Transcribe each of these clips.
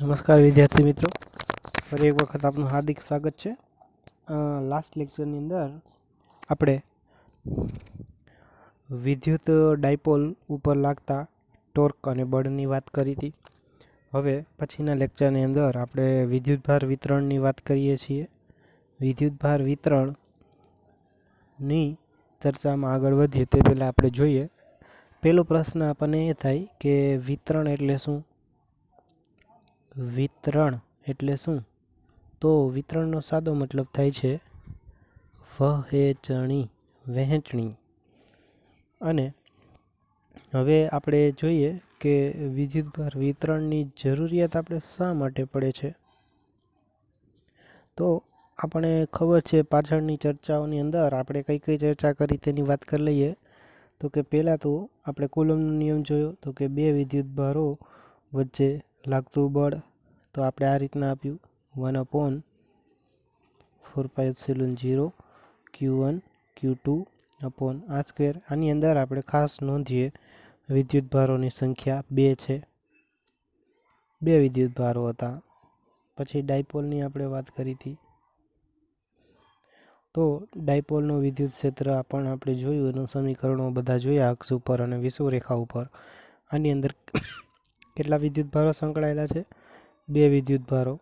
નમસ્કાર વિદ્યાર્થી મિત્રો, ફરી એક વખત આપનું હાર્દિક સ્વાગત છે. લાસ્ટ લેક્ચરની અંદર આપણે વિદ્યુત ડાયપોલ ઉપર લાગતા ટોર્ક અને બળની વાત કરી હતી. હવે પછીના લેક્ચરની અંદર આપણે વિદ્યુતભાર વિતરણની વાત કરીએ છીએ. વિદ્યુતભાર વિતરણની ચર્ચામાં આગળ વધીએ તે પહેલાં આપણે જોઈએ, પહેલો પ્રશ્ન આપણને એ થાય કે વિતરણ એટલે શું? વિતરણ એટલે શું? તો વિતરણનો સાદો મતલબ થાય છે વહેંચણી. અને હવે આપણે જોઈએ કે વિદ્યુતભાર વિતરણની જરૂરિયાત આપણે શા માટે પડે છે. તો આપણે ખબર છે પાછળની ચર્ચાઓની અંદર આપણે કઈ કઈ ચર્ચા કરી તેની વાત કરી લઈએ. તો કે પહેલાં તો આપણે કુલમ્બનો નિયમ જોયો, તો કે બે વિદ્યુતભારો વચ્ચે લાગતું બળ તો આપણે આ રીતના આપ્યું 1/4πε0 Q1 Q2 r². આની અંદર આપણે ખાસ નોંધીએ વિદ્યુતભારોની સંખ્યા 2 છે, 2 વિદ્યુતભારો હતા. પછી ડાયપોલની આપણે વાત કરી હતી. તો ડાયપોલનું વિદ્યુત ક્ષેત્ર પણ આપણે જોયું, એનું સમીકરણો બધા જોયા અક્ષ ઉપર અને વિષુવરેખા ઉપર. આની અંદર કેટલા વિદ્યુતભારો સંકળાયેલા છે? 2 વિદ્યુતભારો.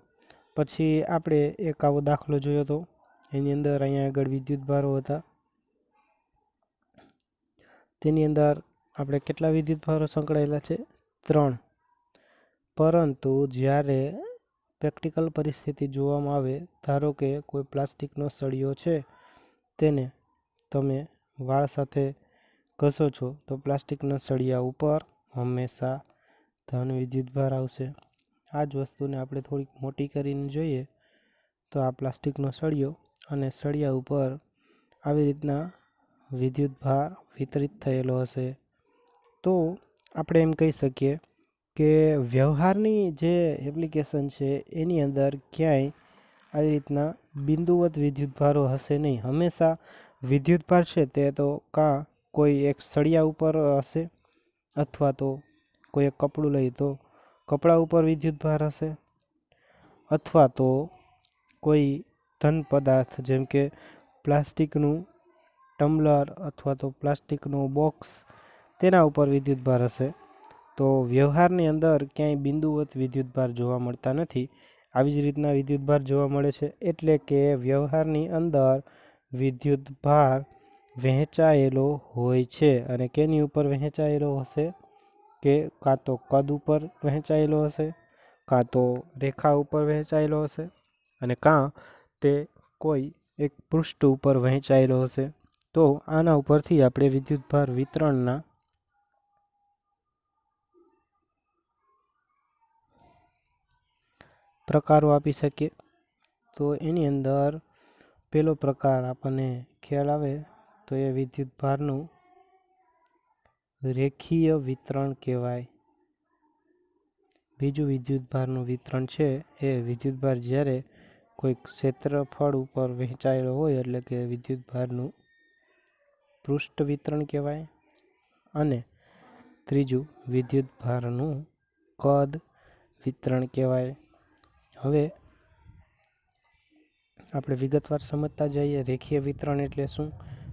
પછી આપણે એક આવો દાખલો જોયો હતો, એની અંદર અહીંયા આગળ વિદ્યુતભારો હતા. તેની અંદર આપણે કેટલા વિદ્યુતભારો સંકળાયેલા છે? 3. પરંતુ જ્યારે પ્રેક્ટિકલ પરિસ્થિતિ જોવામાં આવે, ધારો કે કોઈ પ્લાસ્ટિકનો સળિયો છે, તેને તમે વાળ સાથે ઘસો છો તો પ્લાસ્ટિકના સળિયા ઉપર હંમેશા ધન વિદ્યુતભાર આવશે. આ જ વસ્તુને આપણે થોડીક મોટી કરીને જોઈએ તો આ પ્લાસ્ટિકનો સળિયો અને સળિયા ઉપર આવી રીતના વિદ્યુતભાર વિતરિત થયેલો હશે. તો આપણે એમ કહી શકીએ કે વ્યવહારની જે એપ્લિકેશન છે એની અંદર ક્યાંય આવી રીતના બિંદુવત વિદ્યુતભારો હશે નહીં. હંમેશા વિદ્યુતભાર છે તે તો કાં કોઈ એક સળિયા ઉપર હશે, અથવા તો કોઈ એક કપડું લઈ તો કપડા ઉપર વિદ્યુતભાર હશે, અથવા તો કોઈ ધન પદાર્થ જેમ કે પ્લાસ્ટિકનું ટમ્બલર અથવા તો પ્લાસ્ટિકનું બોક્સ, તેના ઉપર વિદ્યુતભાર હશે. તો વ્યવહારની અંદર ક્યાંય બિંદુવત વિદ્યુતભાર જોવા મળતા નથી. આવી જ રીતના વિદ્યુતભાર જોવા મળે છે. એટલે કે વ્યવહારની અંદર વિદ્યુતભાર વહેંચાયેલો હોય છે. અને કેની ઉપર વહેંચાયેલો હશે? કે કાં તો કદ ઉપર વહેંચાયેલો હશે, કાં તો રેખા ઉપર વહેંચાયેલો હશે, અને કાં તે કોઈ એક પૃષ્ઠ ઉપર વહેંચાયેલો હશે. તો આના ઉપરથી આપણે વિદ્યુતભાર વિતરણના પ્રકારો આપી શકીએ. તો એની અંદર પહેલો પ્રકાર આપણને ખ્યાલ આવે તો એ વિદ્યુતભારનું રેખીય વિતરણ કહેવાય. બીજું વિદ્યુતભારનું વિતરણ છે એ વિદ્યુતભાર જ્યારે કોઈ ક્ષેત્રફળ ઉપર વહેંચાયેલો હોય, એટલે કે વિદ્યુતભારનું પૃષ્ઠ વિતરણ કહેવાય. અને ત્રીજું વિદ્યુતભારનું કદ વિતરણ કહેવાય. હવે આપણે વિગતવાર સમજતા જઈએ રેખીય વિતરણ એટલે શું,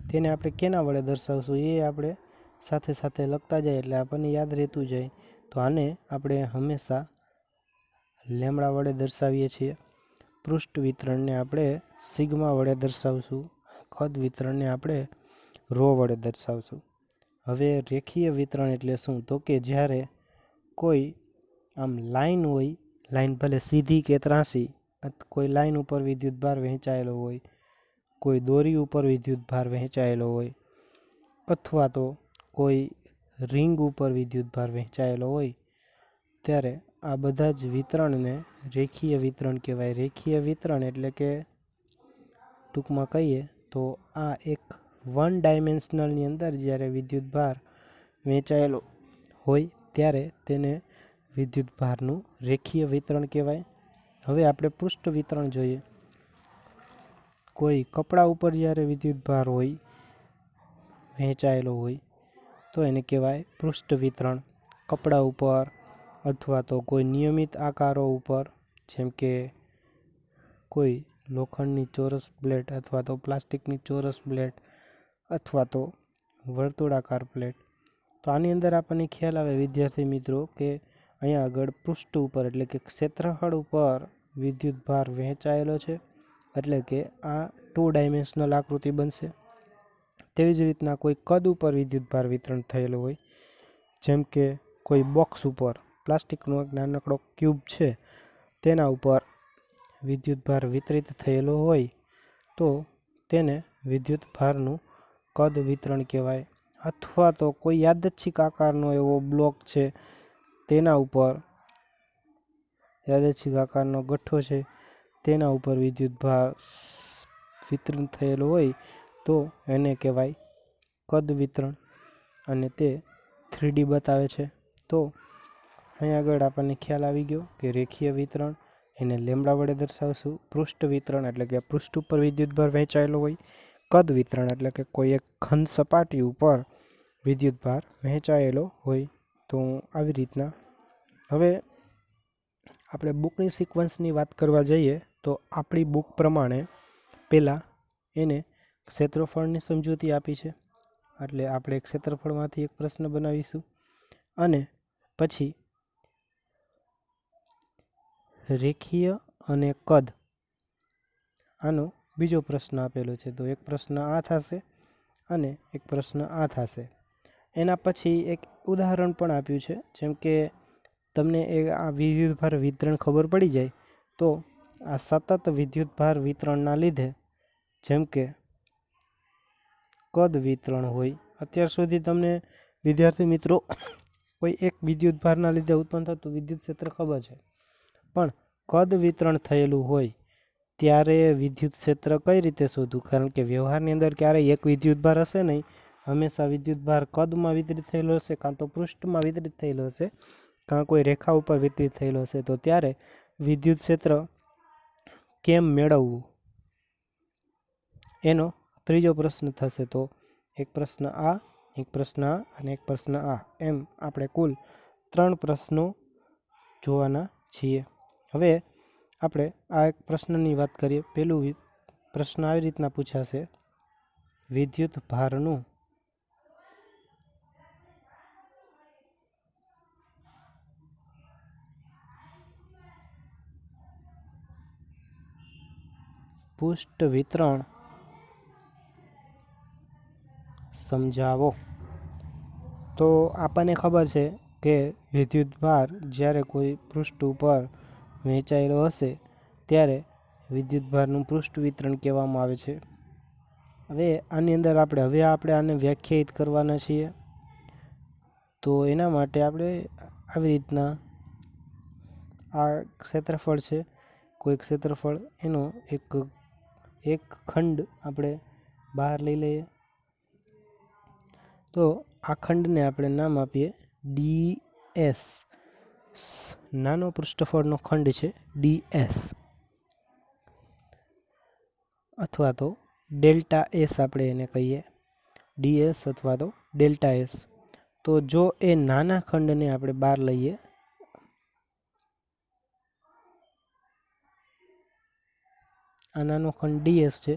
તેને આપણે કેના વડે દર્શાવશું એ આપણે સાથે સાથે લખતા જાય એટલે આપણને યાદ રહેતું જાય. તો આને આપણે હંમેશા લેમડા વડે દર્શાવીએ છીએ. પૃષ્ઠ વિતરણને આપણે સિગ્મા વડે દર્શાવશું. કદ વિતરણને આપણે રો વડે દર્શાવશું. હવે રેખીય વિતરણ એટલે શું? તો કે જ્યારે કોઈ આમ લાઈન હોય, લાઈન ભલે સીધી કે ત્રાંસી, કોઈ લાઈન ઉપર વિદ્યુતભાર વહેંચાયેલો હોય, કોઈ દોરી ઉપર વિદ્યુતભાર વહેંચાયેલો હોય, અથવા તો કોઈ રિંગ ઉપર વિદ્યુતભાર વહેંચાયેલો હોય, ત્યારે આ બધા જ વિતરણને રેખીય વિતરણ કહેવાય. રેખીય વિતરણ એટલે કે ટૂંકમાં કહીએ તો આ એક વન ડાયમેન્શનલની અંદર જ્યારે વિદ્યુતભાર વહેંચાયેલો હોય ત્યારે તેને વિદ્યુતભારનું રેખીય વિતરણ કહેવાય. હવે આપણે પૃષ્ઠ વિતરણ જોઈએ. કોઈ કપડા ઉપર જ્યારે વિદ્યુતભાર હોય, વહેંચાયેલો હોય, તો એને કહેવાય પૃષ્ઠ વિતરણ. કપડા ઉપર અથવા તો કોઈ નિયમિત આકારો ઉપર, જેમ કે કોઈ લોખંડની ચોરસ પ્લેટ અથવા તો પ્લાસ્ટિકની ચોરસ પ્લેટ અથવા તો વર્તુળાકાર પ્લેટ. તો આની અંદર આપણને ખ્યાલ આવે વિદ્યાર્થી મિત્રો કે અહીંયા આગળ પૃષ્ઠ ઉપર એટલે કે ક્ષેત્રફળ ઉપર વિદ્યુત ભાર વહેંચાયેલો છે, એટલે કે આ 2 ડાયમેન્શનલ આકૃતિ બનશે. તેવી જ રીતના કોઈ કદ ઉપર વિદ્યુત ભાર વિતરણ થયેલો હોય, જેમ કે કોઈ બોક્સ ઉપર પ્લાસ્ટિકનો એક નાનકડો ક્યુબ છે તેના ઉપર વિદ્યુત ભાર વિતરિત થયેલો હોય તો તેને વિદ્યુત ભારનું કદ વિતરણ કહેવાય. અથવા તો કોઈ યાદચ્છિક આકારનો એવો બ્લોક છે તેના ઉપર યાદચ્છિક આકારનો ગઠ્ઠો છે તેના ઉપર વિદ્યુત ભાર વિતરણ થયેલો હોય તો એને કહેવાય કદ વિતરણ, અને તે 3D બતાવે છે. તો અહીં આગળ આપણને ખ્યાલ આવી ગયો કે રેખીય વિતરણ એને લેમ્બડા વડે દર્શાવશું. પૃષ્ઠ વિતરણ એટલે કે પૃષ્ઠ ઉપર વિદ્યુત ભાર વહેંચાયેલો હોય. કદ વિતરણ એટલે કે કોઈ એક ઘન સપાટી ઉપર વિદ્યુત ભાર વહેંચાયેલો હોય. તો આવી રીતના હવે આપણે બુકની સિક્વન્સની વાત કરવા જઈએ તો આપણી બુક પ્રમાણે પહેલાં એને ક્ષેત્રફળની સમજૂતી આપી છે, એટલે આપણે ક્ષેત્રફળમાંથી એક પ્રશ્ન બનાવીશું અને પછી રેખીય અને કદ આનો બીજો પ્રશ્ન આપેલો છે. તો એક પ્રશ્ન આ થશે અને એક પ્રશ્ન આ થશે. એના પછી એક ઉદાહરણ પણ આપ્યું છે, જેમ કે તમને આ વિદ્યુત ભાર વિતરણ ખબર પડી જાય તો આ સતત વિદ્યુત ભાર વિતરણના લીધે, જેમ કે કદ વિતરણ હોય, અત્યાર સુધી તમને વિદ્યાર્થી મિત્રો કોઈ એક વિદ્યુત ભારના લીધે ઉત્પન્ન થતું વિદ્યુત ક્ષેત્ર ખબર છે, પણ કદ વિતરણ થયેલું હોય ત્યારે વિદ્યુત ક્ષેત્ર કઈ રીતે શોધવું? કારણ કે વ્યવહારની અંદર ક્યારેય એક વિદ્યુત ભાર હશે નહીં, હંમેશા વિદ્યુત ભાર કદમાં વિતરિત થયેલો હશે, કાં તો પૃષ્ઠમાં વિતરિત થયેલો હશે, કાં કોઈ રેખા ઉપર વિતરિત થયેલો હશે. તો ત્યારે વિદ્યુત ક્ષેત્ર કેમ મેળવવું એનો ત્રીજો પ્રશ્ન થશે. તો એક પ્રશ્ન આ, એક પ્રશ્ન આ અને એક પ્રશ્ન આ, એમ આપણે કુલ 3 પ્રશ્નો જોવાના છીએ. હવે આપણે આ એક પ્રશ્નની વાત કરીએ. પહેલું પ્રશ્ન આવી રીતના પૂછાશે: વિદ્યુત ભારનું પૃષ્ઠ વિતરણ સમજાવો. તો આપણને ખબર છે કે વિદ્યુત ભાર જ્યારે કોઈ પૃષ્ઠ ઉપર વહેંચાયેલો હશે ત્યારે વિદ્યુત ભારનું પૃષ્ઠ વિતરણ કહેવામાં આવે છે. હવે આની અંદર આપણે આને વ્યાખ્યાયિત કરવાના છીએ. તો એના માટે આપણે આવી રીતના આ ક્ષેત્રફળ છે, કોઈ ક્ષેત્રફળ, એનો એક ખંડ આપણે બહાર લઈ લઈએ. તો આ ખંડને આપણે નામ આપીએ ds. નાનો પૃષ્ઠફળનો ખંડ છે ds, અથવા તો ડેલ્ટા એસ આપણે એને કહીએ, ds અથવા તો ડેલ્ટા એસ. તો જો એ નાના ખંડને આપણે બહાર લઈએ, આ નાનો ખંડ ds છે,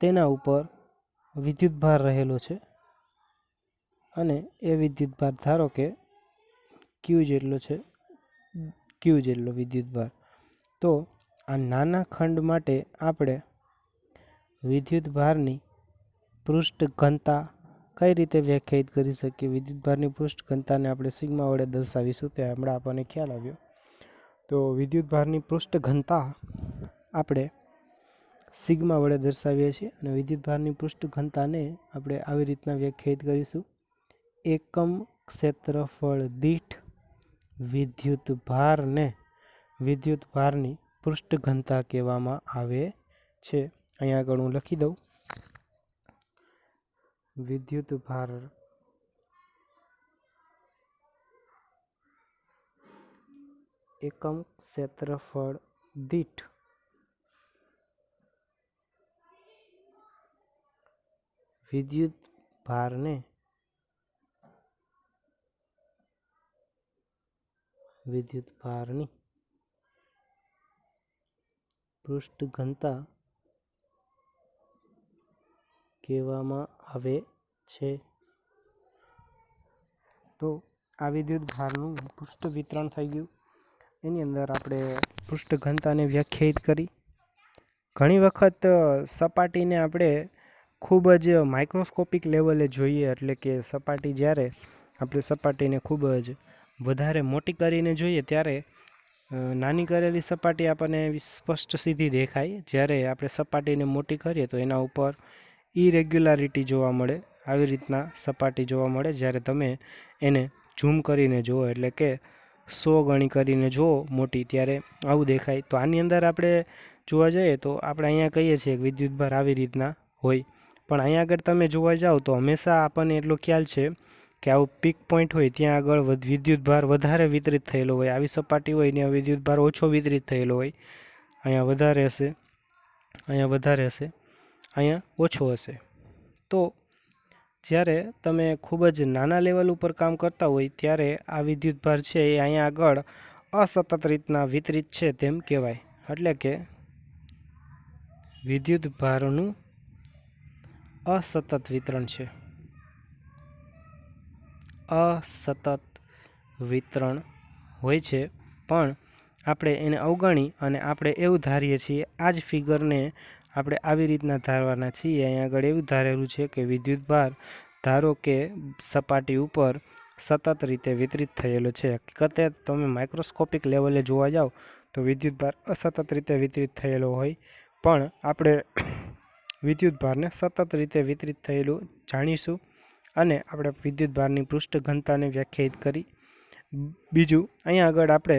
તેના ઉપર વિદ્યુત ભાર રહેલો છે અને એ વિદ્યુત ભાર ધારો કે Q જેટલો છે, Q જેટલો વિદ્યુત ભાર. તો આ નાના ખંડ માટે આપણે વિદ્યુત ભારની પૃષ્ઠ ઘનતા કઈ રીતે વ્યાખ્યાયિત કરી શકીએ? વિદ્યુત ભારની પૃષ્ઠ ઘનતાને આપણે સિગ્મા વડે દર્શાવીશું, તે હમણાં આપણને ખ્યાલ આવ્યો. તો વિદ્યુત ભારની પૃષ્ઠ ઘનતા આપણે સિગ્મા વડે દર્શાવીએ છીએ અને વિદ્યુત ભારની પૃષ્ઠ ઘનતાને આપણે આવી રીતના વ્યાખ્યાયિત કરીશું: એકમ ક્ષેત્રફળ દીઠ વિદ્યુત ભારને વિદ્યુત ભારની પૃષ્ઠ ઘનતા કહેવામાં આવે છે. અહીંયા આગળ હું લખી દઉં: વિદ્યુત ભાર એકમ ક્ષેત્રફળ દીઠ વિદ્યુત ભારને વિદ્યુત ભારની પૃષ્ઠ ઘનતા કહેવામાં આવે છે. તો આ વિદ્યુત ભારનું પૃષ્ઠ વિતરણ થઈ ગયું. એની અંદર આપણે પૃષ્ઠ ઘનતાને વ્યાખ્યાયિત કરી. ઘણી વખત સપાટીને આપણે ખૂબ જ માઇક્રોસ્કોપિક લેવલે જોઈએ, એટલે કે સપાટી જ્યારે આપણે સપાટીને ખૂબ જ વધારે મોટી કરીને જોઈએ ત્યારે નાની કરેલી સપાટી આપણને સ્પષ્ટ સીધી દેખાય. જ્યારે આપણે સપાટીને મોટી કરીએ તો એના ઉપર ઇરેગ્યુલારિટી જોવા મળે. આવી રીતના સપાટી જોવા મળે. જ્યારે તમે એને ઝૂમ કરીને જુઓ, એટલે કે 100 ગણી કરીને જુઓ મોટી, ત્યારે આવું દેખાય. તો આની અંદર આપણે જોવા જઈએ તો આપણે અહીંયા કહીએ છીએ કે વિદ્યુતભાર આવી રીતના હોય. પણ અહીંયા આગળ તમે જોવા જાઓ તો હંમેશા આપણને એટલો ખ્યાલ છે કે આવું પીક પોઈન્ટ હોય ત્યાં આગળ વિદ્યુતભાર વધારે વિતરિત થયેલો હોય. આવી સપાટી હોય ત્યાં વિદ્યુતભાર ઓછો વિતરિત થયેલો હોય. અહીંયા વધારે હશે, અહીંયા વધારે હશે, અહીંયા ઓછો હશે. તો જ્યારે તમે ખૂબ જ નાના લેવલ ઉપર કામ કરતા હોય ત્યારે આ વિદ્યુતભાર છે એ અહીંયા આગળ અસતત રીતના વિતરિત છે તેમ કહેવાય. એટલે કે વિદ્યુતભારનું અસતત વિતરણ છે. અસતત વિતરણ હોય છે, પણ આપણે એને અવગણી અને આપણે એવું ધારીએ છીએ. આ જ ફિગરને આપણે આવી રીતના ધારવાના છીએ. અહીંયા આગળ એવું ધારેલું છે કે વિદ્યુતભાર ધારો કે સપાટી ઉપર સતત રીતે વિતરિત થયેલો છે. હકીકતે તમે માઇક્રોસ્કોપિક લેવલે જોવા જાઓ તો વિદ્યુતભાર અસતત રીતે વિતરિત થયેલો હોય, પણ આપણે વિદ્યુતભારને સતત રીતે વિતરિત થયેલું જાણીશું અને આપણે વિદ્યુતભારની પૃષ્ઠ ઘનતાને વ્યાખ્યાયિત કરી. બીજું અહીંયા આગળ આપણે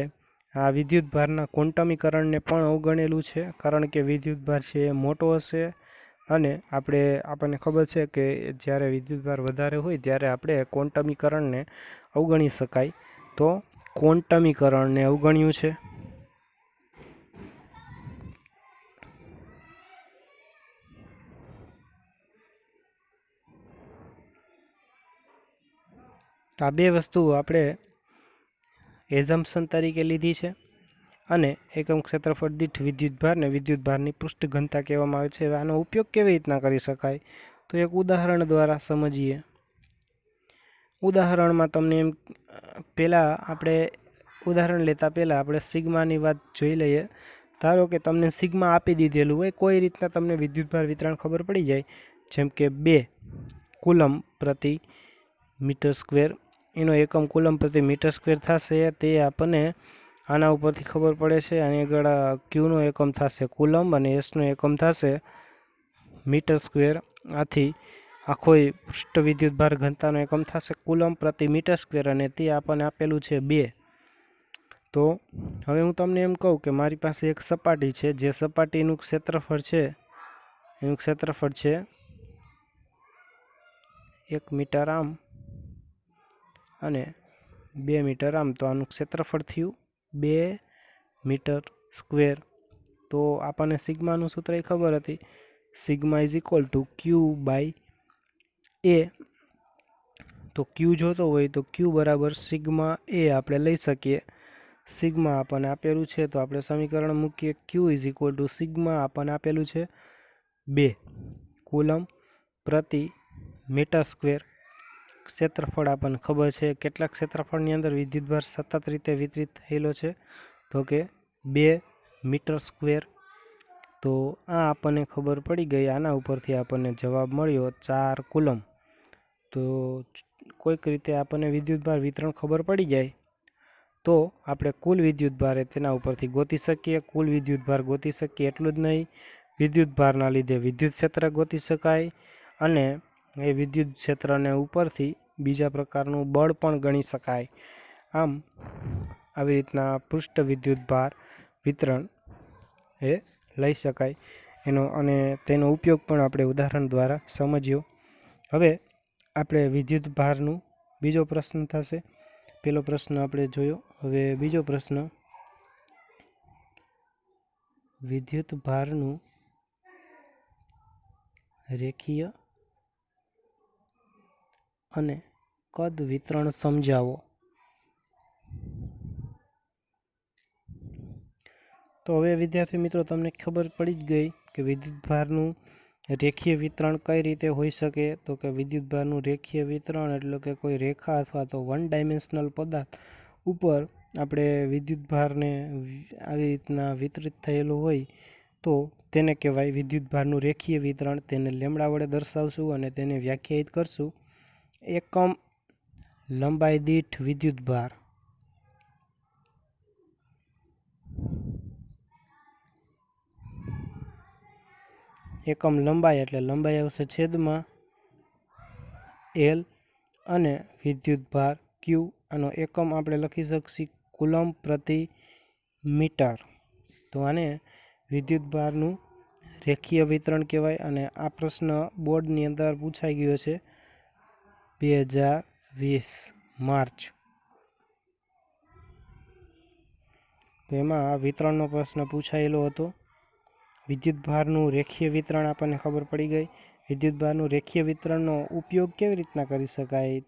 આ વિદ્યુતભારના ક્વોન્ટમીકરણને પણ અવગણેલું છે, કારણ કે વિદ્યુતભાર છે એ મોટો હશે અને આપણને ખબર છે કે જ્યારે વિદ્યુતભાર વધારે હોય ત્યારે આપણે ક્વોન્ટમીકરણને અવગણી શકાય. તો ક્વોન્ટમીકરણને અવગણ્યું છે. આ બે વસ્તુ આપણે એઝમ્પશન તરીકે લીધી છે અને એકમ ક્ષેત્રફળ દીઠ વિદ્યુતભારને વિદ્યુતભારની પૃષ્ઠ ઘનતા કહેવામાં આવે છે. આનો ઉપયોગ કેવી રીતના કરી શકાય તો એક ઉદાહરણ દ્વારા સમજીએ. ઉદાહરણમાં તમને એમ પહેલાં આપણે ઉદાહરણ લેતા પહેલાં આપણે સિગ્માની વાત જોઈ લઈએ. ધારો કે તમને સિગ્મા આપી દીધેલું હોય, કોઈ રીતના તમને વિદ્યુતભાર વિતરણ ખબર પડી જાય, જેમ કે 2 કુલમ પ્રતિ મીટર સ્ક્વેર, એનો એકમ કુલમ પ્રતિ મીટર સ્ક્વેર થશે. તે આપણને આના ઉપરથી ખબર પડે છે. આની આગળ ક્યુનો એકમ થશે કુલમ અને એસનો એકમ થશે મીટર સ્ક્વેર. આથી આખો પૃષ્ઠ વિદ્યુતભાર ઘનતાનો એકમ થશે કુલમ પ્રતિ મીટર સ્ક્વેર અને તે આપણને આપેલું છે 2. તો હવે હું તમને એમ કહું કે મારી પાસે એક સપાટી છે, જે સપાટીનું ક્ષેત્રફળ છે એનું ક્ષેત્રફળ છે 1 મીટર આમ અને 2 મીટર આમ. તો આનું ક્ષેત્રફળ થયું 2 મીટર સ્ક્વેર. તો આપણને સિગ્માનું સૂત્ર ખબર હતી, sigma is equal to Q by A. તો ક્યુ જોતો હોય તો ક્યુ બરાબર સિગ્મા એ આપણે લઈ શકીએ. સિગ્મા આપણને આપેલું છે તો આપણે સમીકરણ મૂકીએ. ક્યુ ઇઝ ઇક્વલ ટુ સિગ્મા આપણને આપેલું છે 2 કુલમ પ્રતિ મીટર સ્ક્વેર. ક્ષેત્રફળ આપણને ખબર છે. કેટલા ક્ષેત્રફળની અંદર વિદ્યુતભાર સતત રીતે વિતરિત થયેલો છે તો કે 2 મીટર સ્ક્વેર. તો આ આપણને ખબર પડી ગઈ. આના ઉપરથી આપણને જવાબ મળ્યો 4 કુલમ. તો કોઈક રીતે આપણને વિદ્યુતભાર વિતરણ ખબર પડી જાય તો આપણે કુલ વિદ્યુતભાર તેના ઉપરથી ગોતી શકીએ. કુલ વિદ્યુતભાર ગોતી શકીએ. એટલું જ નહીં, વિદ્યુતભારના લીધે વિદ્યુત ક્ષેત્ર ગોતી શકાય અને એ વિદ્યુત ક્ષેત્રને ઉપરથી બીજા પ્રકારનું બળ પણ ગણી શકાય. આમ આવી રીતના પૃષ્ઠ વિદ્યુતભાર વિતરણ એ લઈ શકાય એનો, અને તેનો ઉપયોગ પણ આપણે ઉદાહરણ દ્વારા સમજ્યો. હવે આપણે વિદ્યુતભારનું બીજો પ્રશ્ન થશે. પહેલો પ્રશ્ન આપણે જોયો. હવે બીજો પ્રશ્ન, વિદ્યુતભારનું રેખીય અને કદ વિતરણ સમજાવો. તો હવે વિદ્યાર્થી મિત્રો તમને ખબર પડી જ ગઈ કે વિદ્યુતભારનું રેખીય વિતરણ કઈ રીતે હોઈ શકે. તો કે વિદ્યુતભારનું રેખીય વિતરણ એટલે કે કોઈ રેખા અથવા તો વન ડાયમેન્શનલ પદાર્થ ઉપર આપણે વિદ્યુતભારને આવી રીતના વિતરિત થયેલું હોય તો તેને કહેવાય વિદ્યુતભારનું રેખીય વિતરણ. તેને લેમડા વડે દર્શાવશું અને તેને વ્યાખ્યાયિત કરશું. એકમ લંબાઈ દીઠ વિદ્યુતભાર. એકમ લંબાઈ એટલે લંબાઈ આવશે છેદમાં L અને વિદ્યુતભાર Q. આનો એકમ આપણે લખી શકીએ કુલમ્બ પ્રતિ મીટર. તો આને વિદ્યુતભારનું રેખીય વિતરણ કહેવાય. અને આ પ્રશ્ન બોર્ડની અંદર પૂછાઈ ગયો છે 2020 માર્ચ. તો એમાં આ વિતરણનો પ્રશ્ન પૂછાયેલો હતો. વિદ્યુતભારનું રેખીય વિતરણ આપણને ખબર પડી ગઈ. વિદ્યુતભારનું રેખીય વિતરણનો ઉપયોગ કેવી રીતના કરી શકાય.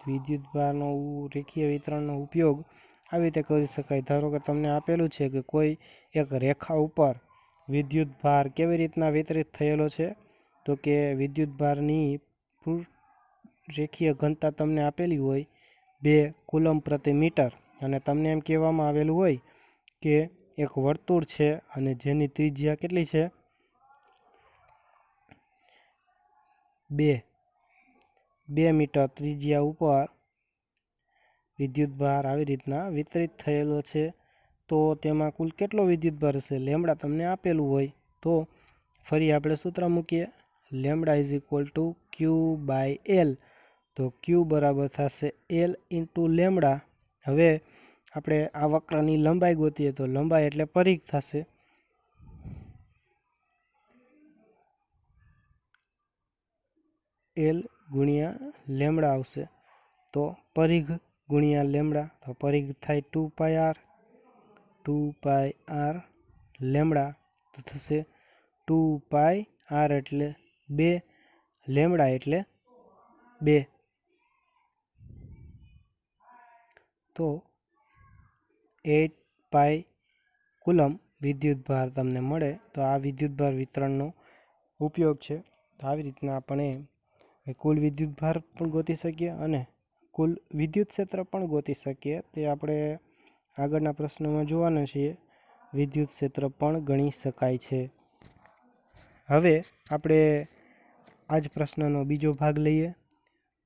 વિદ્યુતભારનો રેખીય વિતરણનો ઉપયોગ આવી રીતે કરી શકાય. ધારો કે તમને આપેલું છે કે કોઈ એક રેખા ઉપર વિદ્યુતભાર કેવી રીતના વિતરિત થયેલો છે. તો કે વિદ્યુતભારની રેખીય ઘનતા તમને આપેલી હોય 2 કુલમ્બ પ્રતિ મીટર અને તમને એમ કહેવામાં આવેલું હોય કે એક વર્તુળ છે અને જેની ત્રિજ્યા કેટલી છે 2 મીટર ત્રિજ્યા ઉપર વિદ્યુતભાર આવી રીતના વિતરિત થયેલો છે. તો તેમાં કુલ કેટલો વિદ્યુતભાર હશે લેમડા તમને આપેલું હોય. તો ફરી આપણે સૂત્ર મૂકીએ lambda is equal two Q/L. તો Q બરાબર થશે L ઇન્ટુ લેમડા. હવે આપણે આ વક્રની લંબાઈ ગોતીએ તો લંબાઈ એટલે પરિઘ થશે. L ગુણ્યા લેમડા આવશે. તો પરિઘ ગુણ્યા લેમડા તો પરિઘ થાય 2πr લેમડા. તો થશે 2πr એટલે 2 લેમડા એટલે 2. તો 8π કુલમ્બ વિદ્યુતભાર તમને મળે. તો આ વિદ્યુતભાર વિતરણનો ઉપયોગ છે. તો આવી રીતના આપણે કુલ વિદ્યુતભાર પણ ગોતી શકીએ અને કુલ વિદ્યુત ક્ષેત્ર પણ ગોતી શકીએ. તે આપણે આગળના પ્રશ્નોમાં જોવાના છીએ. વિદ્યુત ક્ષેત્ર પણ ગણી શકાય છે. હવે આપણે આ જ પ્રશ્નનો બીજો ભાગ લઈએ.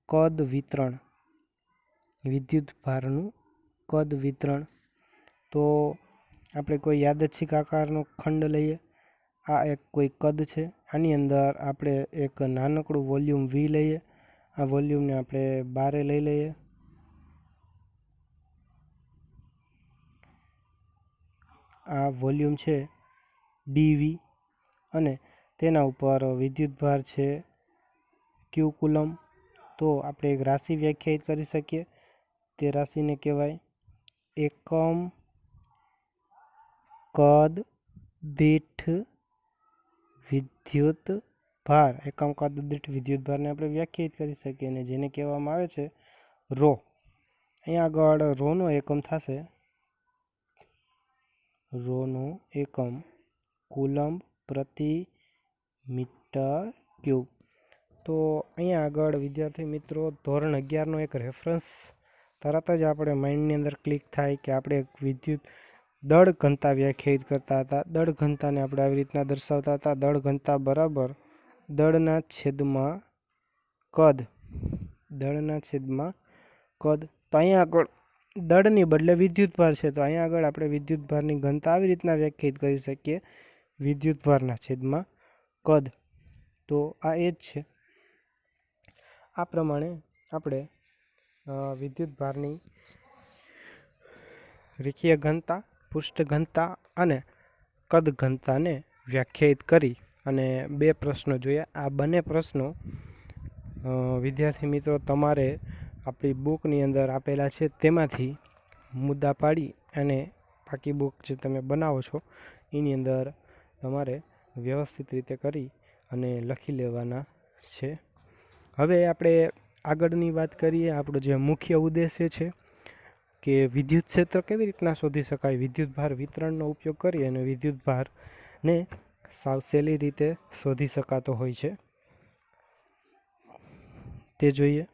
કદ વિતરણ. વિદ્યુતભારનું કદ વિતરણ. તો આપણે કોઈ યાદચ્છિક આકારનો ખંડ લઈએ. આ એક કોઈ કદ છે. આની અંદર આપણે એક નાનકડું વોલ્યુમ V લઈએ. આ વોલ્યુમને આપણે બારે લઈ લઈએ. આ વોલ્યુમ છે dV અને તેના ઉપર વિદ્યુતભાર છે Q કુલમ્બ. તો આપણે એક રાશિ વ્યાખ્યાયિત કરી શકીએ. તે રાશિને કહેવાય એકમ કદ દીઠ વિદ્યુતભાર. એકમ કદ દીઠ વિદ્યુતભારને આપણે વ્યાખ્યાયિત કરી શકીએ અને જેને કહેવામાં આવે છે રો. અહીંયા આગળ રોનો એકમ થશે રોનો એકમ કુલમ્બ પ્રતિ મીટર ક્યુબ. તો અહીંયા આગળ વિદ્યાર્થી મિત્રો ધોરણ 11નો એક રેફરન્સ તરત જ આપણે માઇન્ડની અંદર ક્લિક થાય કે આપણે વિદ્યુત દળ ઘનતા વ્યાખ્યાયિત કરતા હતા. દળ ઘનતાને આપણે આવી રીતના દર્શાવતા હતા. દળ ઘનતા બરાબર દળના છેદમાં કદ. દળના છેદમાં કદ. તો અહીંયા આગળ દળની બદલે વિદ્યુતભાર છે. તો અહીંયા આગળ આપણે વિદ્યુતભારની ઘનતા આવી રીતના વ્યાખ્યાયિત કરી શકીએ વિદ્યુતભારના છેદમાં કદ. તો આ એ જ છે. આ પ્રમાણે આપણે વિદ્યુતભારની રેખીય ઘનતા, પૃષ્ઠ ઘનતા અને કદ ઘનતાને વ્યાખ્યાયિત કરી અને 2 પ્રશ્નો જોયા. આ બંને પ્રશ્નો વિદ્યાર્થી મિત્રો તમારે આપણી બુકની અંદર આપેલા છે. તેમાંથી મુદ્દા પાડી અને બાકી બુક જે તમે બનાવો છો એની અંદર તમારે વ્યવસ્થિત રીતે કરી અને લખી લેવાના છે. હવે આપણે આગળની વાત કરીએ. આપણો જે મુખ્ય ઉદ્દેશ્ય છે કે વિદ્યુત ક્ષેત્ર કેવી રીતના શોધી શકાય, વિદ્યુત ભાર વિતરણનો ઉપયોગ કરી અને વિદ્યુત ભારને સાવ સહેલી રીતે શોધી શકાતો હોય છે તે જોઈએ.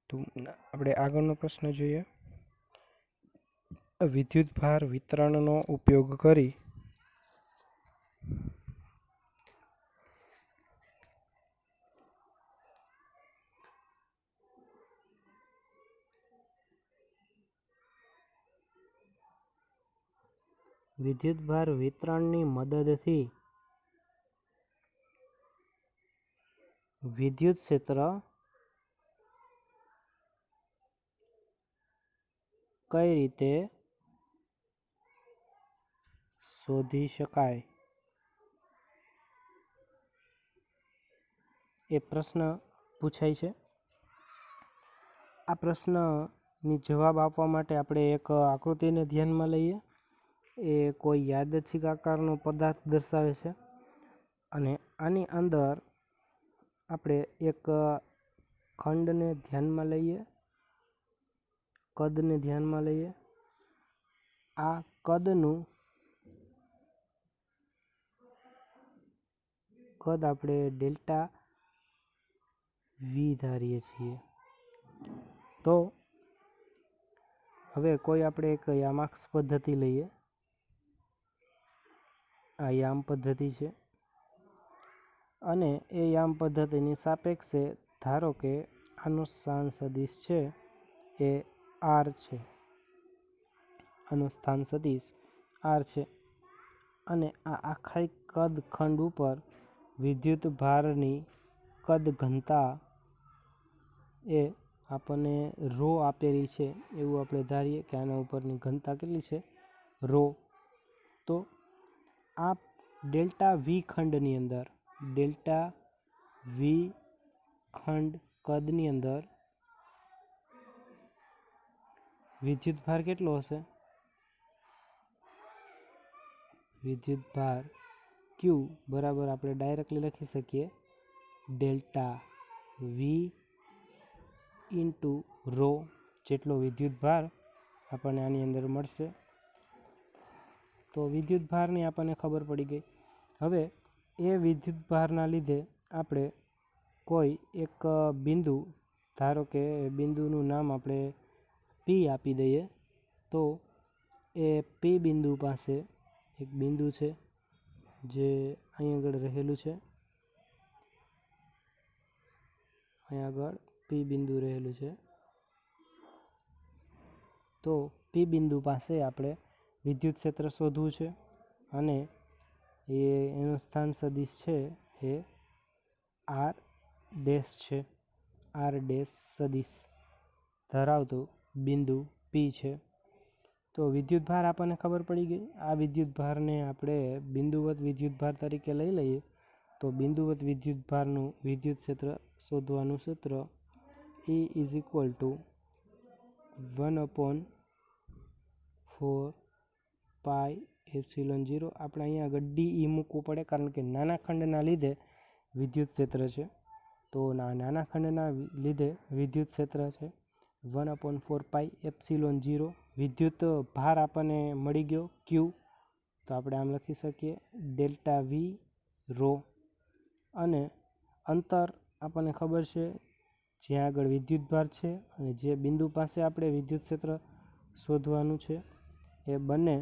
તો આપણે આગળનો પ્રશ્ન જોઈએ. વિદ્યુત ભાર વિતરણનો ઉપયોગ કરી વિદ્યુત ભાર વિતરણની મદદથી વિદ્યુત ક્ષેત્ર કઈ રીતે શોધી શકાય એ પ્રશ્ન પૂછાય છે. આ પ્રશ્નની જવાબ આપવા માટે આપણે એક આકૃતિને ધ્યાનમાં લઈએ. એ કોઈ યાદચ્છિક આકારનો પદાર્થ દર્શાવે છે અને આની અંદર આપણે એક ખંડને ધ્યાનમાં લઈએ, કદને ધ્યાનમાં લઈએ. આ કદનું કદ આપણે ડેલ્ટા વી ધારીએ છીએ. તો હવે કોઈ આપણે એક યામાક્ષ પદ્ધતિ લઈએ. આ યામ પદ્ધતિ છે અને એ યામ પદ્ધતિની સાપેક્ષે ધારો કે આનો સ્થાન સદિશ છે એ આર છે, આનો સ્થાન સદિશ આર છે અને આ આખા કદ ખંડ ઉપર વિદ્યુત ભારની કદ ઘનતા એ આપણને રો આપેલી છે એવું આપણે ધારીએ કે આના ઉપરની ઘનતા કેટલી છે, રો. તો આ ડેલ્ટા વી ખંડની અંદર, ડેલ્ટા વી ખંડ કદની અંદર વિદ્યુત ભાર કેટલો હશે? વિદ્યુત ભાર ક્યુ બરાબર આપણે ડાયરેક્ટલી લખી શકીએ ડેલ્ટા વી ઇન્ટુ રો જેટલો વિદ્યુત ભાર આપણને આની અંદર મળશે. તો વિદ્યુત ભારની આપણને ખબર પડી ગઈ. હવે એ વિદ્યુત ભારના લીધે આપણે કોઈ એક બિંદુ, ધારો કે બિંદુનું નામ આપણે પી આપી દઈએ. તો એ પી બિંદુ પાસે એક બિંદુ છે જે અહીં આગળ રહેલું છે, અહીં આગળ પી બિંદુ રહેલું છે. તો પી બિંદુ પાસે આપણે વિદ્યુત ક્ષેત્ર શોધવું છે અને એનું સ્થાન સદિશ છે એ આર ડેશ છે. આર ડેશ સદિશ ધરાવતું બિંદુ પી છે. તો વિદ્યુત ભાર આપણને ખબર પડી ગઈ. આ વિદ્યુત ભારને આપણે બિંદુવત વિદ્યુત ભાર તરીકે લઈ લઈએ. તો બિંદુવત વિદ્યુત ભારનું વિદ્યુત ક્ષેત્ર શોધવાનું સૂત્ર E is equal two 1/4 pi epsilon 0. આપણે અહીંયા આગળ ડી મૂકવું પડે કારણ કે નાના ખંડના લીધે વિદ્યુત ક્ષેત્ર છે. તો નાના ખંડના લીધે વિદ્યુત ક્ષેત્ર છે 1/4 પાઈ એપ્સિલોન 0. વિદ્યુત ભાર આપણને મળી ગયો ક્યુ. તો આપણે આમ લખી શકીએ ડેલ્ટા વી રો. અને અંતર આપણને ખબર છે જ્યાં આગળ વિદ્યુત ભાર છે અને જે બિંદુ પાસે આપણે વિદ્યુત ક્ષેત્ર શોધવાનું છે એ બંને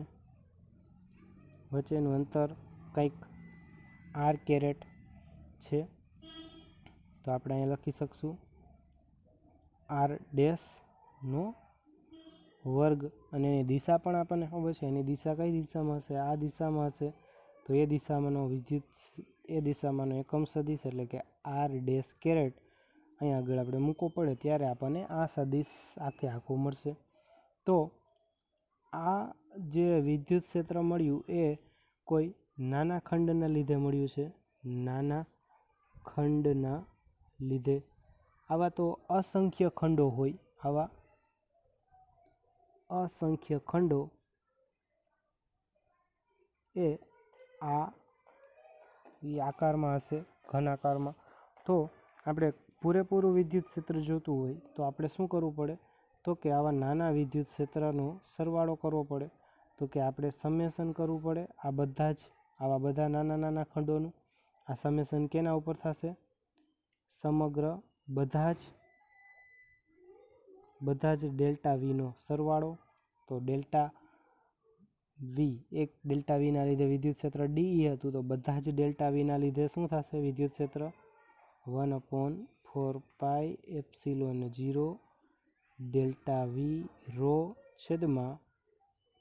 વચ્ચેનું અંતર કંઈક આર કેરેટ છે. તો આપણે અહીંયા લખી શકશું આર ડેશનો વર્ગ અને એની દિશા પણ આપણને ખબર છે. એની દિશા કઈ દિશામાં હશે? આ દિશામાં હશે. તો એ દિશામાંનો એકમ સદિશ એટલે કે આર ડેશ કેરેટ અહીંયા આગળ આપણે મૂકવો પડે ત્યારે આપણને આ સદિશ આખું મળશે. તો આ જે વિદ્યુત ક્ષેત્ર મળ્યું એ કોઈ નાના ખંડના લીધે મળ્યું છે, નાના ખંડના લીધે. આવા તો અસંખ્ય ખંડો હોય, આવા અસંખ્ય ખંડો એ આકારમાં હશે, ઘન આકારમાં. તો આપણે પૂરેપૂરું વિદ્યુત ક્ષેત્ર જોતું હોય તો આપણે શું કરવું પડે? તો કે આવા નાના વિદ્યુત ક્ષેત્રનો સરવાળો કરવો પડે, તો કે આપણે સમેશન કરવું પડે આવા બધા નાના નાના ખંડોનું. આ સમેશન કેના ઉપર થશે? સમગ્ર બધા જ ડેલ્ટા વીનો સરવાળો. તો ડેલ્ટા વી, એક ડેલ્ટા વીના લીધે વિદ્યુત ક્ષેત્ર ડીઈ હતું, તો બધા જ ડેલ્ટા વીના લીધે શું થશે વિદ્યુત ક્ષેત્ર? 1/4πε0 ડેલ્ટા વી રો છેદમાં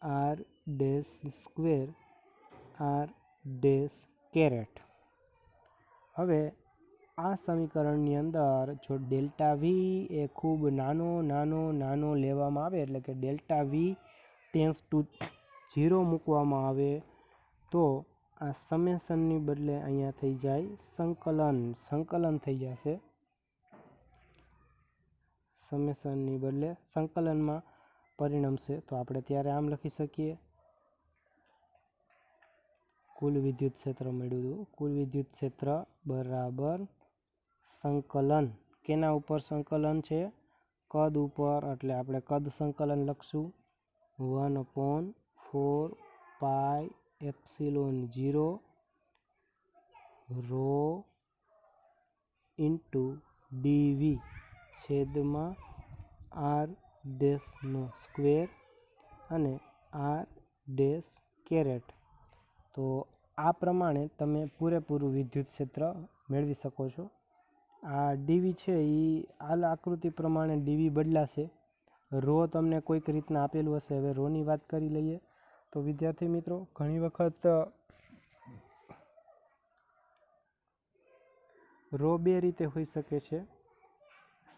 R dash square R dash caret. હવે આ સમીકરણની અંદર જો ડેલ્ટા વી એ ખૂબ નાનો લેવામાં આવે, એટલે કે ડેલ્ટા વી ટેન્સ ટુ 0 મૂકવામાં આવે, તો આ સમેશનની બદલે અહીંયા થઈ જાય સંકલન થઈ જશે. સમેશનની બદલે સંકલનમાં પરિણમશે. તો આપણે ત્યારે આમ લખી શકીએ, કુલ વિદ્યુત ક્ષેત્ર મળ્યું હતું. કુલ વિદ્યુત ક્ષેત્ર બરાબર સંકલન. કેના ઉપર સંકલન છે? કદ ઉપર, એટલે આપણે કદ સંકલન લખશું 1/4πε0 રો ઇન્ટુ ડીવી છેદમાં આર ડેશનો સ્ક્વેર અને આર ડેશ કેરેટ. તો આ પ્રમાણે તમે પૂરેપૂરું વિદ્યુત ક્ષેત્ર મેળવી શકો છો. આ ડીવી છે એ આ આકૃતિ પ્રમાણે ડીવી બદલાશે. રો તમને કોઈક રીતના આપેલું હશે. હવે રોની વાત કરી લઈએ. તો વિદ્યાર્થી મિત્રો, ઘણી વખત રો બે રીતે હોઈ શકે છે.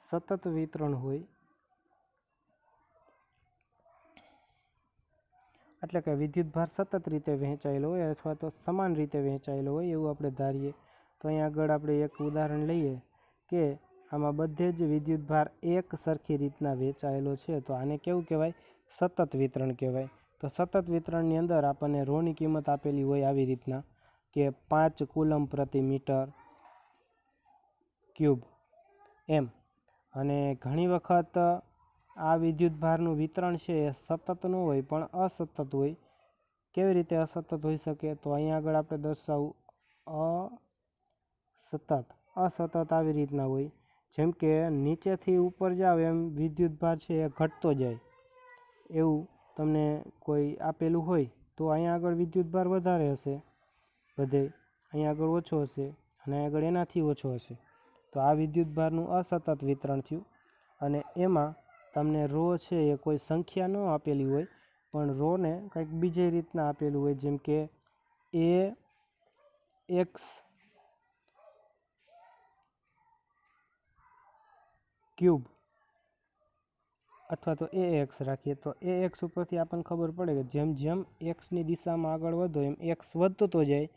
સતત વિતરણ હોય, એટલે કે વિદ્યુતભાર સતત રીતે વહેંચાયેલો હોય અથવા તો સમાન રીતે વહેંચાયેલો હોય એવું આપણે ધારીએ. તો અહીંયા આગળ આપણે એક ઉદાહરણ લઈએ કે આમાં બધે જ વિદ્યુતભાર એક સરખી રીતના વહેંચાયેલો છે. તો આને કેવું કહેવાય? સતત વિતરણ કહેવાય. તો સતત વિતરણની અંદર આપણને રોની કિંમત આપેલી હોય આવી રીતના કે 5 કુલમ પ્રતિ મીટર ક્યુબ એમ. અને ઘણી વખત આ વિદ્યુતભારનું વિતરણ છે એ સતત ન હોય પણ અસતત હોય. કેવી રીતે અસતત હોઈ શકે? તો અહીંયા આગળ આપણે દર્શાવું અસતત આવી રીતના હોય. જેમ કે નીચેથી ઉપર જાવ એમ વિદ્યુતભાર છે એ ઘટતો જાય એવું તમને કોઈ આપેલું હોય, તો અહીંયા આગળ વિદ્યુતભાર વધારે હશે બધે, અહીંયા આગળ ઓછો હશે અને આગળ એનાથી ઓછો હશે. તો આ વિદ્યુતભારનું અસતત વિતરણ થયું. અને એમાં તમને રો છે એ કોઈ સંખ્યા ન આપેલી હોય પણ રોને કંઈક બીજી રીતના આપેલું હોય, જેમ કે એ એક્સ ક્યુબ અથવા તો એ એક્સ રાખીએ. તો એ એક્સ ઉપરથી આપણને ખબર પડે કે જેમ જેમ એક્સની દિશામાં આગળ વધો એમ એક્સ વધતો જાય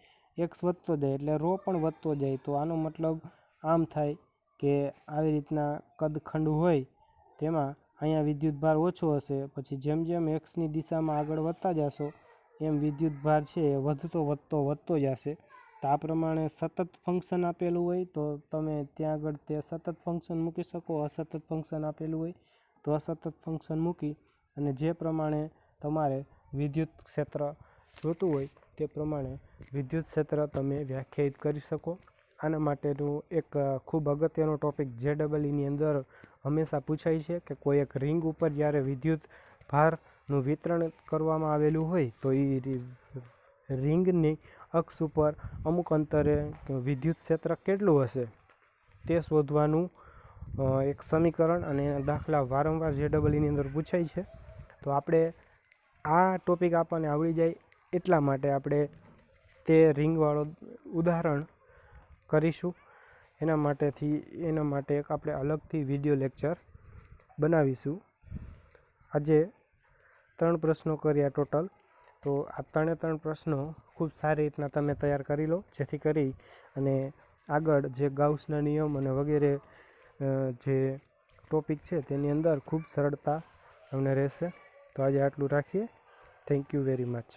એટલે રો પણ વધતો જાય. તો આનો મતલબ આમ થાય કે આવી રીતના કદખંડ હોય તેમાં અહીંયા વિદ્યુતભાર ઓછો હશે, પછી જેમ જેમ એક્સની દિશામાં આગળ વધતા જશો એમ વિદ્યુતભાર છે એ વધતો જશે. તો આ પ્રમાણે સતત ફંક્શન આપેલું હોય તો તમે ત્યાં આગળ તે સતત ફંક્શન મૂકી શકો. અસતત ફંક્શન આપેલું હોય તો અસતત ફંક્શન મૂકી અને જે પ્રમાણે તમારે વિદ્યુત ક્ષેત્ર જોતું હોય તે પ્રમાણે વિદ્યુત ક્ષેત્ર તમે વ્યાખ્યાયિત કરી શકો. આના માટેનું એક ખૂબ અગત્યનો ટોપિક JEEની અંદર હંમેશા પૂછાય છે કે કોઈ એક રિંગ ઉપર જ્યારે વિદ્યુત ભારનું વિતરણ કરવામાં આવેલું હોય તો એ રિંગની અક્ષ ઉપર અમુક અંતરે વિદ્યુત ક્ષેત્ર કેટલું હશે તે શોધવાનું એક સમીકરણ અને દાખલા વારંવાર JEEની અંદર પૂછાય છે. તો આપણે આ ટોપિક આપણને આવડી જાય એટલા માટે આપણે તે રિંગવાળો ઉદાહરણ કરીશું. એના માટે એક આપણે અલગથી વિડીયો લેક્ચર બનાવીશું. આજે 3 પ્રશ્નો કર્યા ટોટલ. તો આ 3 પ્રશ્નો ખૂબ સારી રીતના તમે તૈયાર કરી લો, જેથી કરી અને આગળ જે ગાઉસના નિયમ અને વગેરે જે ટોપિક છે તેની અંદર ખૂબ સરળતા તમને રહેશે. તો આજે આટલું રાખીએ. Thank you very much.